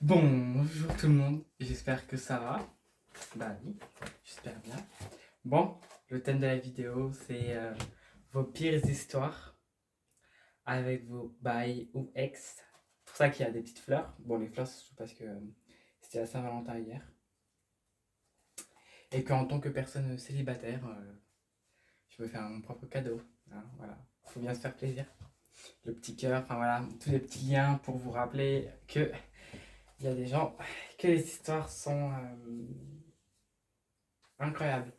Bonjour tout le monde, j'espère que ça va. Bah oui, j'espère bien. Bon, le thème de la vidéo c'est vos pires histoires avec vos bails ou ex. C'est pour ça qu'il y a des petites fleurs. Bon, les fleurs c'est parce que c'était la Saint-Valentin hier. Et qu'en tant que personne célibataire, je me fais mon propre cadeau. Hein, voilà, faut bien se faire plaisir. Le petit cœur, enfin voilà, tous les petits liens pour vous rappeler que il y a des gens, que les histoires sont incroyables.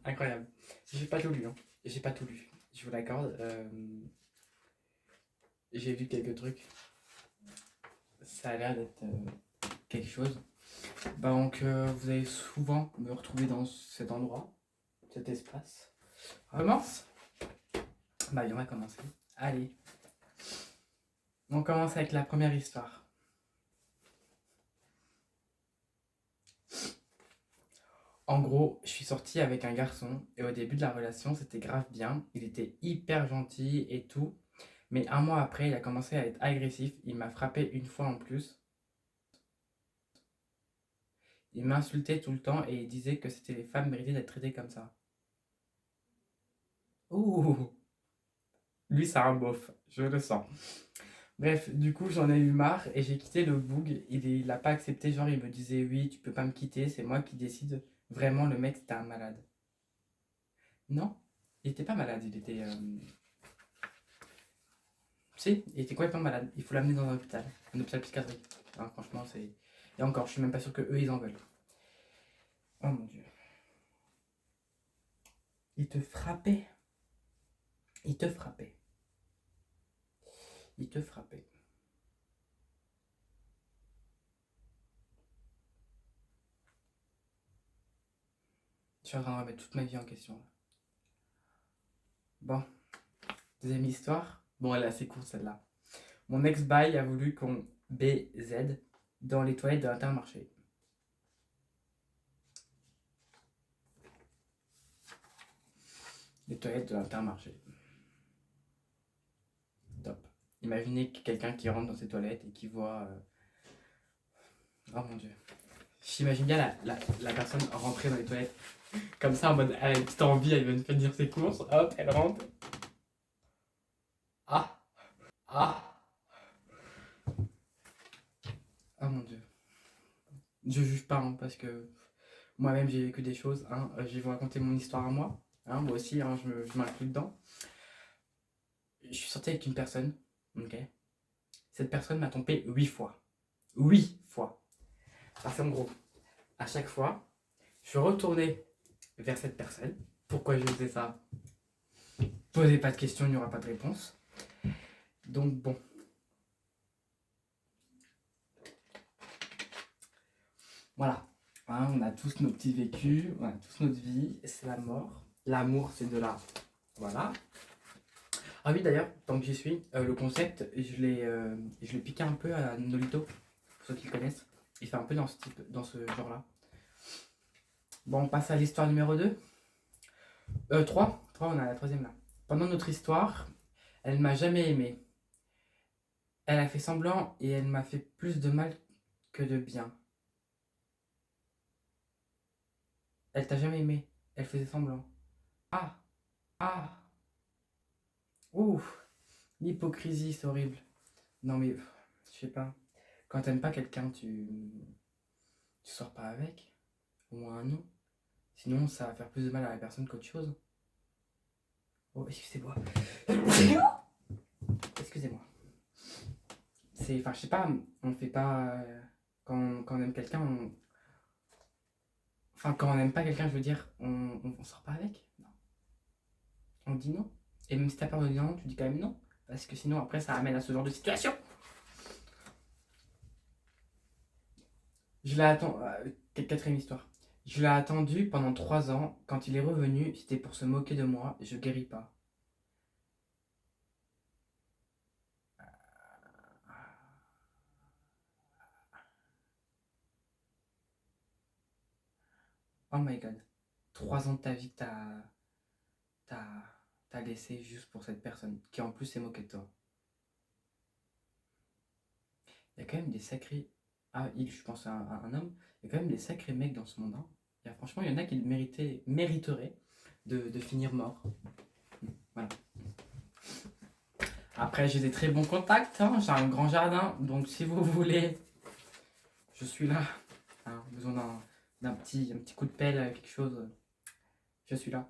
Incroyable. J'ai pas tout lu, hein. J'ai pas tout lu. Je vous l'accorde. J'ai lu quelques trucs. Ça a l'air d'être quelque chose. Donc, vous allez souvent me retrouver dans cet endroit, cet espace. On commence. Bah, on va commencer. Allez. On commence avec la première histoire. En gros, je suis sortie avec un garçon et au début de la relation, c'était grave bien. Il était hyper gentil et tout. Mais un mois après, il a commencé à être agressif. Il m'a frappé une fois en plus. Il m'insultait tout le temps et il disait que c'était les femmes méritaient d'être traitées comme ça. Ouh, lui c'est un beauf, je le sens. Bref, du coup j'en ai eu marre et j'ai quitté le boug. Il a pas accepté, genre il me disait oui, tu peux pas me quitter, c'est moi qui décide. Vraiment, le mec c'était un malade. Non, il était pas malade, il était. Si, il était complètement malade. Il faut l'amener dans un hôpital psychiatrique. Hein, franchement, c'est. Et encore, je suis même pas sûr que eux ils en veulent. Oh mon dieu. Il te frappait. Il te frappait. Il te frappait. Je suis en train de remettre toute ma vie en question. Bon, deuxième histoire. Bon, elle est assez courte celle-là. Mon ex-bail a voulu qu'on BZ dans les toilettes de l'Intermarché. Les toilettes de l'Intermarché. Top. Imaginez quelqu'un qui rentre dans ces toilettes et qui voit. Oh mon dieu. J'imagine bien la personne rentrer dans les toilettes comme ça en mode elle a une petite envie, elle vient de finir ses courses, hop, elle rentre. Ah, ah, oh mon dieu. Je juge pas, hein, parce que moi-même j'ai vécu des choses. Hein. Je vais vous raconter mon histoire à moi. Hein, moi aussi, hein, je m'inclus dedans. Je suis sorti avec une personne, ok. Cette personne m'a trompé 8 fois. 8 fois. Parce qu'en gros, à chaque fois, je suis retourné vers cette personne. Pourquoi je faisais ça? Posez pas de questions, il n'y aura pas de réponse. Donc bon. Voilà. Hein, on a tous nos petits vécus, on a tous notre vie, c'est la mort. L'amour, c'est de là. Voilà. Ah oui, d'ailleurs, tant que j'y suis, le concept, je l'ai piqué un peu à Nolito, pour ceux qui le connaissent. Il fait un peu dans ce genre-là. Bon, on passe à l'histoire numéro 2. 3. 3, on a la troisième là. Pendant notre histoire, elle m'a jamais aimé. Elle a fait semblant et elle m'a fait plus de mal que de bien. Elle t'a jamais aimé. Elle faisait semblant. Ah, ah, ouh, l'hypocrisie, c'est horrible. Non mais, je sais pas. Quand t'aimes pas quelqu'un, tu sors pas avec. Au moins un non. Sinon, ça va faire plus de mal à la personne qu'autre chose. Oh, excusez-moi. Excusez-moi. C'est, enfin, je sais pas, on fait pas. Quand on aime quelqu'un, enfin, quand on n'aime pas quelqu'un, je veux dire, on sort pas avec. Non. On dit non. Et même si t'as peur de dire non, tu dis quand même non. Parce que sinon, après, ça amène à ce genre de situation. Je l'ai attendu. Quatrième histoire. Je l'ai attendu pendant 3 ans. Quand il est revenu, c'était pour se moquer de moi. Je guéris pas. Oh my god. 3 ans de ta vie que t'as, t'as laissé juste pour cette personne qui en plus s'est moquée de toi. il y a quand même des sacrés. Ah, je pense à un homme. Il y a quand même des sacrés mecs dans ce monde. Hein. Franchement, il y en a qui mériteraient de finir mort. Voilà. Après, j'ai des très bons contacts. Hein. J'ai un grand jardin. Donc, si vous voulez, je suis là. Hein, besoin d'un petit coup de pelle, quelque chose. Je suis là.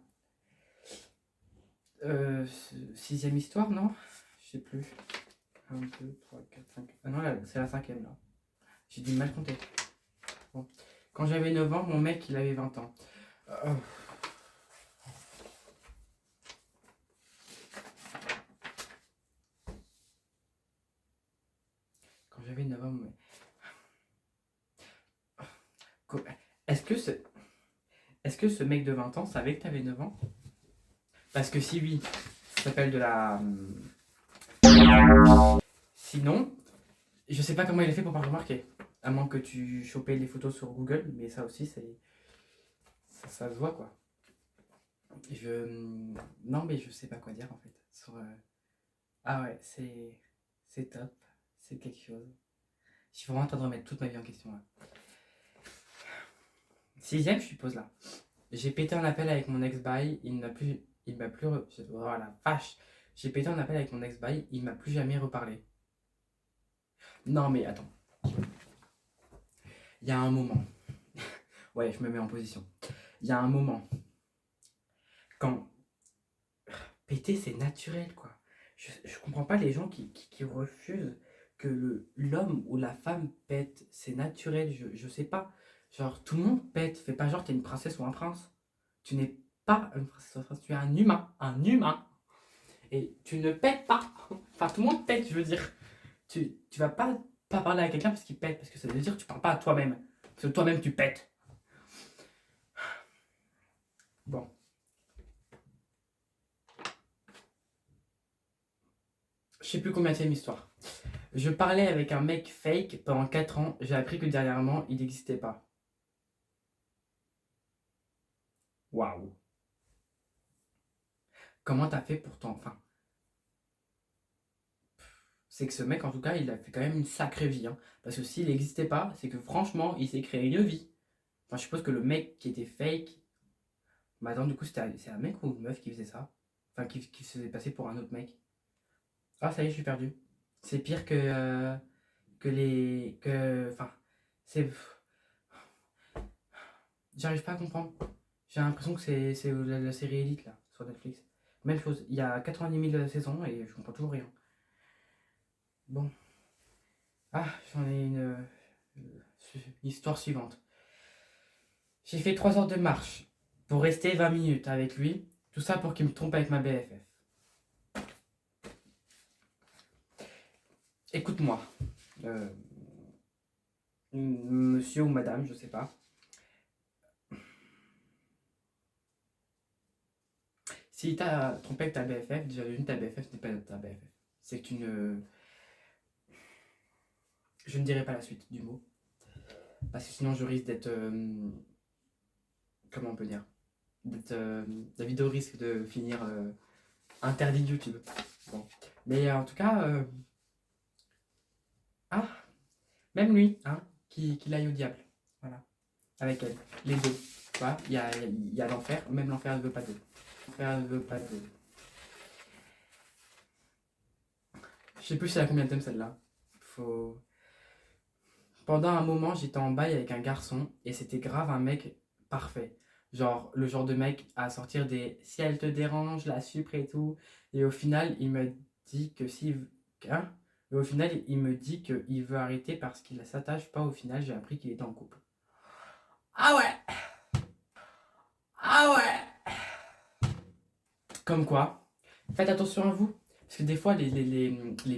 Sixième histoire, non? Je sais plus. 1, 2, 3, 4, 5. Ah non, là, c'est la cinquième, là. J'ai dû mal compter. Bon. Quand j'avais 9 ans, mon mec, il avait 20 ans. Quand j'avais 9 ans, mon mec... Est-ce que ce mec de 20 ans savait que t'avais 9 ans? Parce que si oui, ça s'appelle de la... Sinon, je sais pas comment il a fait pour pas le remarquer. À moins que tu chopais les photos sur Google, mais ça aussi, ça se voit, quoi. Non, mais je sais pas quoi dire, en fait. Ah ouais, c'est top. C'est quelque chose. Je suis vraiment en train de remettre toute ma vie en question, là. Sixième, je suppose, là. J'ai pété un appel avec mon ex-bail, il m'a plus... Oh la vache. J'ai pété un appel avec mon ex-bail, il m'a plus jamais reparlé. Non, mais attends. Il y a un moment. Ouais, je me mets en position. Il y a un moment. Quand péter, c'est naturel, quoi. Je comprends pas les gens qui refusent que l'homme ou la femme pète. C'est naturel, je sais pas. Genre, tout le monde pète. Fais pas genre t'es une princesse ou un prince. Tu n'es pas une princesse ou un prince, tu es un humain. Un humain. Et tu ne pètes pas. Enfin, tout le monde pète, je veux dire. Tu vas pas parler à quelqu'un parce qu'il pète. Parce que ça veut dire que tu parles pas à toi-même. Parce que toi-même, tu pètes. Bon. Je sais plus combien c'est l'histoire. Je parlais avec un mec fake pendant 4 ans. J'ai appris que dernièrement, il n'existait pas. Waouh. Comment t'as fait pour Enfin, c'est que ce mec, en tout cas, il a fait quand même une sacrée vie. Hein. Parce que s'il n'existait pas, c'est que franchement, il s'est créé une vie. Enfin, je suppose que le mec qui était fake. Mais attends, du coup, c'est un mec ou une meuf qui faisait ça? Enfin, qui se faisait passer pour un autre mec. Ah, ça y est, je suis perdu. C'est pire que les. Enfin, c'est. J'arrive pas à comprendre. J'ai l'impression que c'est la série Elite là, sur Netflix. Même chose, il y a 90 000 saisons et je comprends toujours rien. Bon. Ah, j'en ai une histoire suivante. J'ai fait 3 heures de marche pour rester 20 minutes avec lui. Tout ça pour qu'il me trompe avec ma BFF. Écoute-moi. Euh, Monsieur ou madame, je sais pas. Si t'as trompé avec ta BFF, déjà d'une, ta BFF n'est pas ta BFF. C'est que tu ne. Je ne dirai pas la suite du mot. Parce que sinon je risque d'être. Comment on peut dire? La vidéo risque de finir interdite YouTube. Bon. Mais en tout cas. Ah, même lui, hein, qu'il aille au diable. Voilà. Avec elle. Les deux. Voilà. Il y a l'enfer. Même l'enfer ne veut pas d'eux. L'enfer ne veut pas d'eux. Je sais plus c'est à combien de thèmes celle-là. Faut. Pendant un moment, j'étais en bail avec un garçon et c'était grave un mec parfait. Genre, le genre de mec à sortir des si elle te dérange, la supre et tout. Et au final, il me dit que si. Hein. Et au final, il me dit qu'il veut arrêter parce qu'il ne s'attache pas. Au final, j'ai appris qu'il était en couple. Ah ouais! Ah ouais! Comme quoi, faites attention à vous. Parce que des fois, les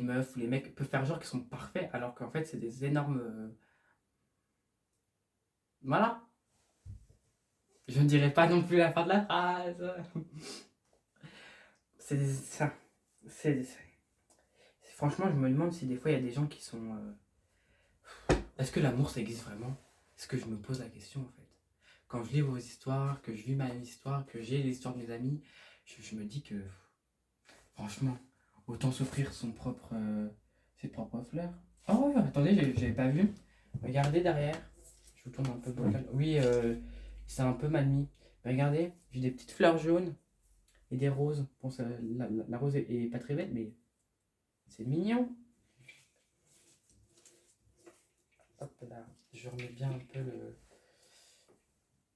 meufs ou les mecs peuvent faire genre qu'ils sont parfaits alors qu'en fait, c'est des énormes. Voilà. Je ne dirai pas non plus la fin de la phrase. C'est ça. Franchement, je me demande si des fois il y a des gens qui sont. Est-ce que l'amour ça existe vraiment? Est-ce que je me pose la question en fait? Quand je lis vos histoires, que je vis ma histoire, que j'ai l'histoire de mes amis, je me dis que franchement, autant s'offrir ses propres fleurs. Oh, attendez, j'avais pas vu. Regardez derrière. Je vous tourne un peu le bocal. Oui, c'est un peu mal mis. Mais regardez, j'ai des petites fleurs jaunes et des roses. Bon, la rose est pas très belle, mais c'est mignon. Hop là, je remets bien un peu le.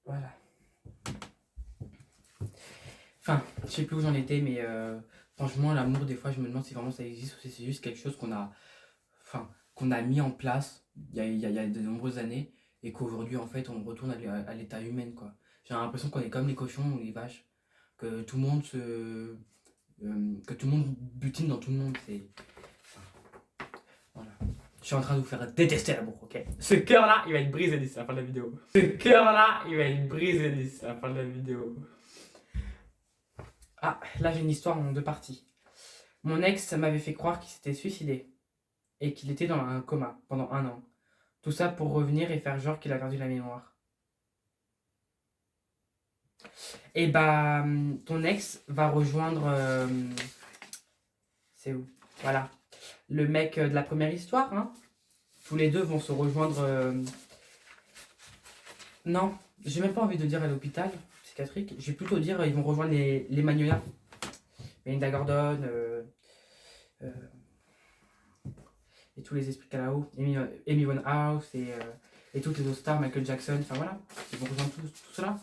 Voilà. Enfin, je sais plus où j'en étais, mais franchement, l'amour, des fois, je me demande si vraiment ça existe ou si c'est juste quelque chose enfin, qu'on a mis en place il y a de nombreuses années et qu'aujourd'hui, en fait, on retourne à l'état humain, quoi. J'ai l'impression qu'on est comme les cochons ou les vaches, que tout le monde que tout le monde butine dans tout le monde. Voilà. Je suis en train de vous faire détester l'amour, ok? Ce cœur-là, il va être brisé d'ici la fin de la vidéo. Ce cœur-là, il va être brisé d'ici la fin de la vidéo. Ah, là j'ai une histoire en deux parties. Mon ex m'avait fait croire qu'il s'était suicidé et qu'il était dans un coma pendant 1 an. Tout ça pour revenir et faire genre qu'il a perdu la mémoire. Et bah, ton ex va rejoindre. C'est où? Voilà. Le mec de la première histoire, hein. Tous les deux vont se rejoindre. Non, j'ai même pas envie de dire à l'hôpital psychiatrique. Je vais plutôt dire ils vont rejoindre les Magnolia. Melinda Gordon, euh, et tous les esprits Calao, Amy Winehouse et toutes les autres stars, Michael Jackson, enfin voilà, ils vont rejoindre tout cela.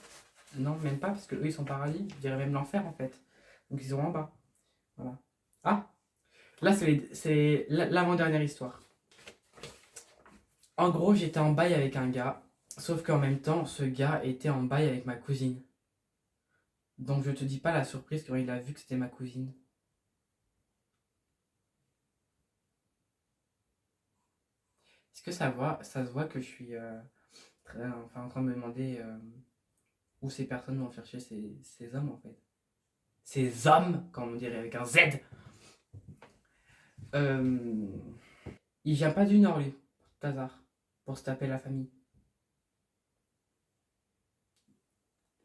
Non, même pas, parce que eux ils sont paradis, je dirais même l'enfer en fait. Donc ils seront en bas. Voilà. Ah, là c'est l'avant-dernière histoire. En gros, j'étais en bail avec un gars, sauf qu'en même temps, ce gars était en bail avec ma cousine. Donc je te dis pas la surprise quand il a vu que c'était ma cousine. Est-ce que ça se voit que je suis enfin, en train de me demander où ces personnes vont chercher ces hommes en fait. Ces hommes, comme on dirait avec un Z. Euh, il vient pas du Nord lui, par hasard, pour se taper la famille.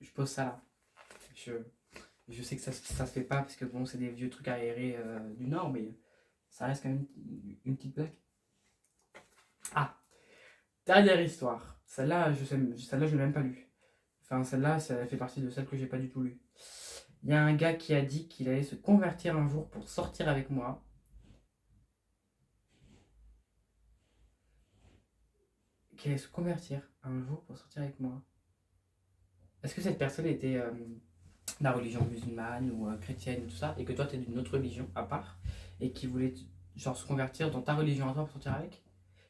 Je pose ça là. Je, je sais que ça se fait pas parce que bon, c'est des vieux trucs aérés du Nord, mais ça reste quand même une petite blague. Ah, dernière histoire. Celle-là, je l'ai même pas lue. Enfin, celle-là, ça fait partie de celles que j'ai pas du tout lues. Il y a un gars qui a dit qu'il allait se convertir un jour pour sortir avec moi. Qu'il allait se convertir un jour pour sortir avec moi. Est-ce que cette personne était de la religion musulmane ou chrétienne ou tout ça, et que toi t'es d'une autre religion à part, et qui voulait genre se convertir dans ta religion à toi pour sortir avec?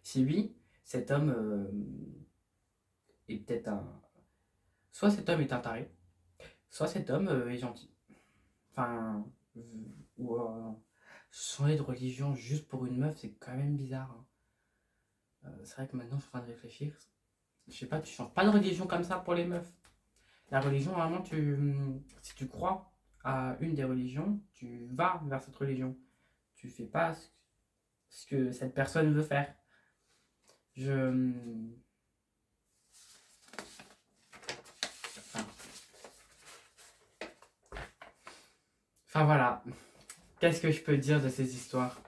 Si oui, cet homme est peut-être un. Soit cet homme est un taré, soit cet homme est gentil. Enfin, ou changer de religion juste pour une meuf, c'est quand même bizarre, hein. C'est vrai que maintenant je suis en train de réfléchir. Je sais pas, tu changes pas de religion comme ça pour les meufs. La religion, vraiment, si tu crois à une des religions, tu vas vers cette religion. Tu fais pas ce que cette personne veut faire. Je. Enfin, enfin, voilà. Qu'est-ce que je peux dire de ces histoires?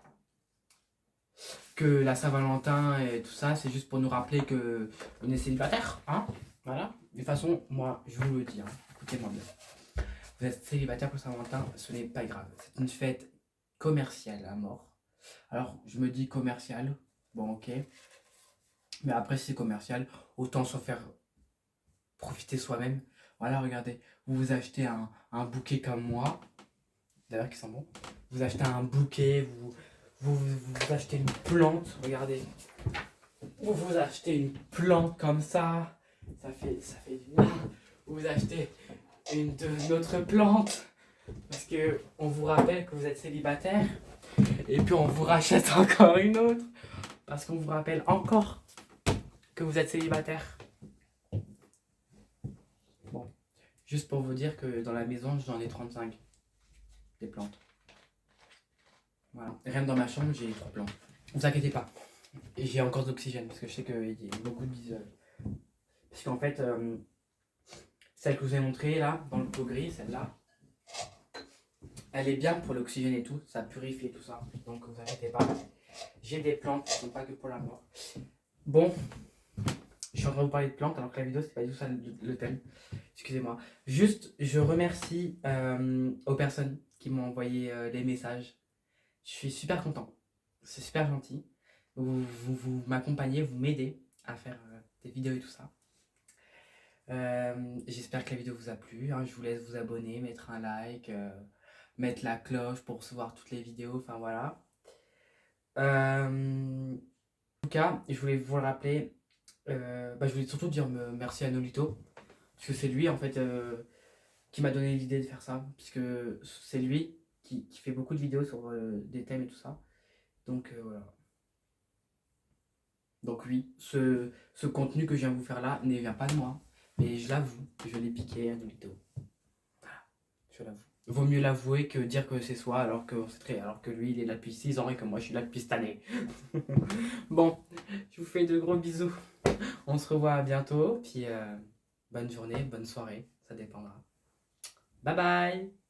Que la Saint-Valentin et tout ça, c'est juste pour nous rappeler que on est célibataire, hein? Voilà. De toute façon, moi, je vous le dis, hein. Écoutez-moi bien. Vous êtes célibataire pour Saint-Valentin, ce n'est pas grave. C'est une fête commerciale à mort. Alors, je me dis commercial, bon, ok. Mais après, si c'est commercial, autant s'en faire profiter soi-même. Voilà, regardez, vous vous achetez un bouquet comme moi, d'ailleurs qui sent bon. Vous achetez un bouquet, vous achetez une plante, regardez. Vous achetez une plante comme ça fait du bien. Vous achetez une autre plante, parce que on vous rappelle que vous êtes célibataire. Et puis on vous rachète encore une autre, parce qu'on vous rappelle encore que vous êtes célibataire. Bon, juste pour vous dire que dans la maison, j'en ai 35 des plantes. Voilà. Rien que dans ma chambre, j'ai 3 plantes. Ne vous inquiétez pas. Et j'ai encore d'oxygène, parce que je sais qu'il y a beaucoup de disent. Parce qu'en fait, celle que je vous ai montrée là, dans le pot gris, celle-là, Elle est bien pour l'oxygène et tout, ça purifie tout ça. Donc vous inquiétez pas. J'ai des plantes qui sont pas que pour la mort. Bon, je suis en train de vous parler de plantes alors que la vidéo c'est pas du tout ça le thème. Excusez-moi. Juste, je remercie aux personnes qui m'ont envoyé les messages. Je suis super content. C'est super gentil. Vous m'accompagnez, vous m'aidez à faire des vidéos et tout ça. J'espère que la vidéo vous a plu. Hein. Je vous laisse vous abonner, mettre un like, mettre la cloche pour recevoir toutes les vidéos. Enfin voilà. En tout cas, je voulais vous le rappeler. Je voulais surtout dire merci à Nolito. Parce que c'est lui en fait qui m'a donné l'idée de faire ça. Puisque c'est lui qui fait beaucoup de vidéos sur des thèmes et tout ça. Donc voilà. Donc oui, ce contenu que je viens de vous faire là ne vient pas de moi. Mais je l'avoue, je l'ai piqué à Nolito. Voilà, je l'avoue. Vaut mieux l'avouer que dire que c'est soi alors que lui il est là depuis 6 ans et que moi je suis là depuis cette année. Bon, je vous fais de gros bisous. On se revoit bientôt. Puis bonne journée, bonne soirée, ça dépendra. Bye bye.